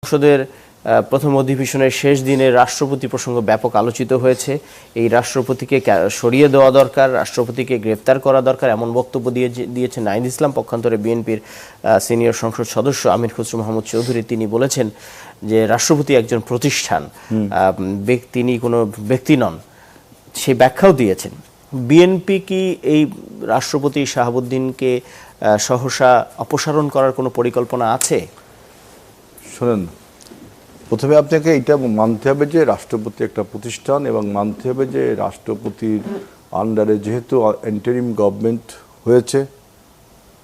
সংসদের প্রথম অধিবেশনের শেষ দিনে রাষ্ট্রপতি প্রসঙ্গ ব্যাপক আলোচিত হয়েছে। এই রাষ্ট্রপতিকে সরিয়ে দেওয়া দরকার, রাষ্ট্রপতিকে গ্রেফতার করা দরকার, এমন বক্তব্য দিয়েছেন নাহিদ ইসলাম। পক্ষান্তরে বিএনপির সিনিয়র সংসদ সদস্য আমির খসরু মাহমুদ চৌধুরী তিনি বলেছেন যে রাষ্ট্রপতি একজন প্রতিষ্ঠান, তিনি কোনো ব্যক্তি নন। সে ব্যাখ্যাও দিয়েছেন। বিএনপি কি এই রাষ্ট্রপতি শাহাবুদ্দিনকে সহসা অপসারণ করার কোনো পরিকল্পনা আছে? শোনেন, প্রথমে আপনাকে এটা মানতে হবে যে রাষ্ট্রপতি একটা প্রতিষ্ঠান, এবং মানতে হবে যে রাষ্ট্রপতির আন্ডারে যেহেতু ইন্টারিম গভর্নমেন্ট হয়েছে,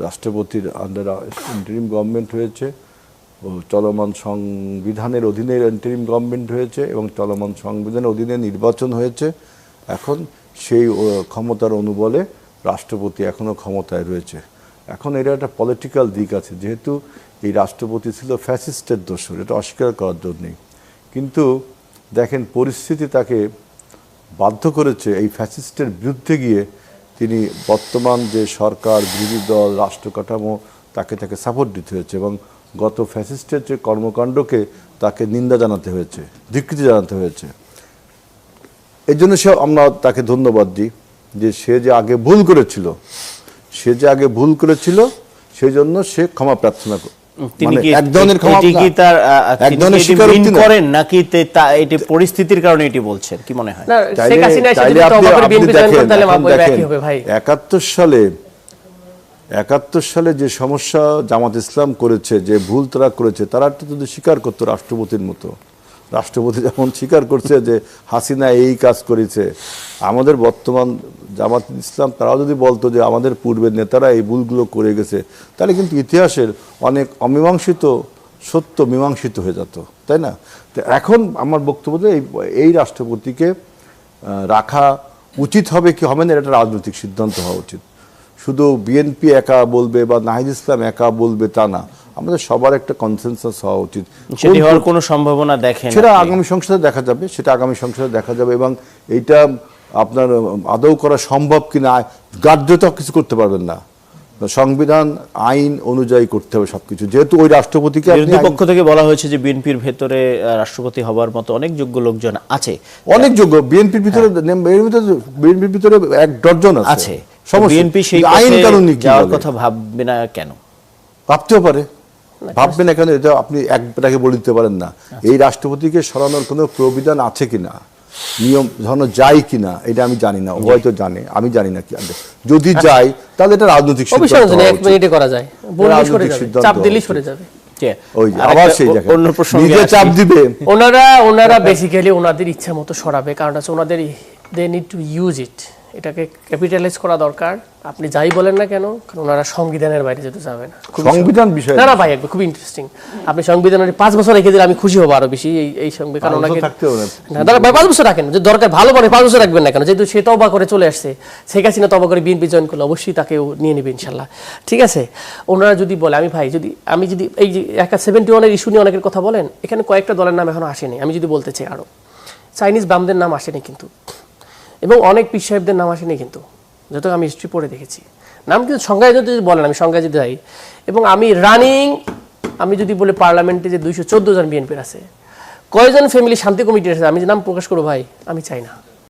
রাষ্ট্রপতির আন্ডারে ইন্টারিম গভর্নমেন্ট হয়েছে, ও চলমান সংবিধানের অধীনে ইন্টারিম গভর্নমেন্ট হয়েছে, এবং চলমান সংবিধানের অধীনে নির্বাচন হয়েছে। এখন সেই ক্ষমতার অনুবলে রাষ্ট্রপতি এখনও ক্ষমতায় রয়েছে। এখন এর একটা পলিটিক্যাল দিক আছে, যেহেতু এই রাষ্ট্রপতি ছিল ফ্যাসিস্টের দোসর, এটা অস্বীকার করার জন্য নেই। কিন্তু দেখেন, পরিস্থিতি তাকে বাধ্য করেছে এই ফ্যাসিস্টের বিরুদ্ধে গিয়ে তিনি বর্তমান যে সরকার, বিরোধী দল, রাষ্ট্র কাঠামো তাকে সাপোর্ট দিতে হয়েছে, এবং গত ফ্যাসিস্টের যে কর্মকাণ্ডকে তাকে নিন্দা জানাতে হয়েছে, ধিক্কৃতি জানাতে হয়েছে। এই জন্য আমরা তাকে ধন্যবাদ দিই যে সে যে আগে ভুল করেছিল, সেই জন্য সে ক্ষমা প্রার্থনা করে। তিনি কি এক ধরনের স্বীকারোক্তি করেন নাকি এটি পরিস্থিতির কারণে এটি বলছেন, কি মনে হয়? 71 সালে যে সমস্যা জামাত ইসলাম করেছে, যে ভুল তারা করেছে, তারা যদি স্বীকার করতো রাষ্ট্রপতির মতো, রাষ্ট্রপতি যেমন স্বীকার করছে যে হাসিনা এই কাজ করেছে, আমাদের বর্তমান জামাত ইসলাম তারাও যদি বলতো যে আমাদের পূর্বের নেতারা এই ভুলগুলো করে গেছে, তাহলে কিন্তু ইতিহাসের অনেক অমীমাংসিত সত্য মীমাংসিত হয়ে যেত, তাই না? তো এখন আমার বক্তব্য যে এই রাষ্ট্রপতিকে রাখা উচিত হবে কি হবে না, এটা একটা রাজনৈতিক সিদ্ধান্ত হওয়া উচিত। শুধু বিএনপি একা বলবে বা নাহিদ ইসলাম একা বলবে তা না, আমাদের সবার একটা কনসেনসাস হওয়া উচিত। সেটি হওয়ার কোনো সম্ভাবনা দেখেন? সেটা আগামী সংসদে দেখা যাবে, এবং এইটা আপনার আদৌ করা সম্ভব কিনা, গ্রাহ্যতা কিছু করতে পারবেন না। সংবিধান আইন অনুযায়ী করতে হবে সবকিছু, যেহেতু ওই রাষ্ট্রপতিকে বিরোধী পক্ষ থেকে বলা হয়েছে যে বিএনপির ভেতরে রাষ্ট্রপতি হবার মতো অনেক যোগ্য লোকজন আছে, অনেক যোগ্য বিএনপির ভিতরে এক ডজন আছে। বিএনপি সেই আইন কানুন যাওয়ার কথা ভাববে না কেন? ভাবতেও পারে, ভাববে না কেন, এটা আপনি একটাকে বলে দিতে পারেন না। এই রাষ্ট্রপতিকে সরানোর কোনো প্রবিধান আছে কিনা, নিয়ম ধরানো যায় কিনা, এটা আমি জানি না, হয়তো জানে, আমি জানি না। কি যদি যাই তাহলে এটা রাজনৈতিক সিদ্ধান্ত, এক মিনিটে করা যায়, চাপ দিলেই সরে যাবে। আবার সেই জায়গায় নিজে চাপ দিবে। ওনারা বেসিক্যালি ওনাদের ইচ্ছা মতো সরাবে, কারণ আছে ওনাদের they need to use it, এটাকে ক্যাপিটালাইজ করা দরকার। আপনি যাই বলেন না কেন, কারণ ওনারা সংবিধানের বাইরে যেতে যাবে না। সংবিধান বিষয় না ভাই, একবার খুব ইন্টারেস্টিং। আপনি সংবিধানের 5 বছর রেখে দিলে আমি খুশি হবো আরো বেশি। এই সংবিধান ওনাকে না ভাই 5 বছর রাখেন, যে দরকার ভালো মানে 5 বছর রাখবেন না কেন? যেহেতু সে তওবা করে চলে আসছে, শেখ হাসিনা তওবা করে বিএনপি জয়েন করলে অবশ্যই তাকেও নিয়ে নেবে ইনশাল্লাহ, ঠিক আছে? ওনারা যদি বলে, আমি যদি এই যে 71 ইস্যু নিয়ে অনেকের কথা বলেন, এখানে কয়েকটা দলের নাম এখনো আসেনি। আমি যদি বলতে চাই, আরো চাইনিজ বামদের নাম আসেনি কিন্তু, এবং অনেক পীর সাহেবদের নাম আসেনি কিন্তু, যত আমি হিস্ট্রি পড়ে দেখেছি নাম। কিন্তু সংজ্ঞায় যদি বলেন, আমি সংজ্ঞায় যদি যাই, এবং আমি যদি বলি পার্লামেন্টে যে 214 জন বিএনপির আছে, কয়জন ফ্যামিলি শান্তি কমিটির আছে, আমি যে নাম প্রকাশ করবো ভাই, আমি চাই না।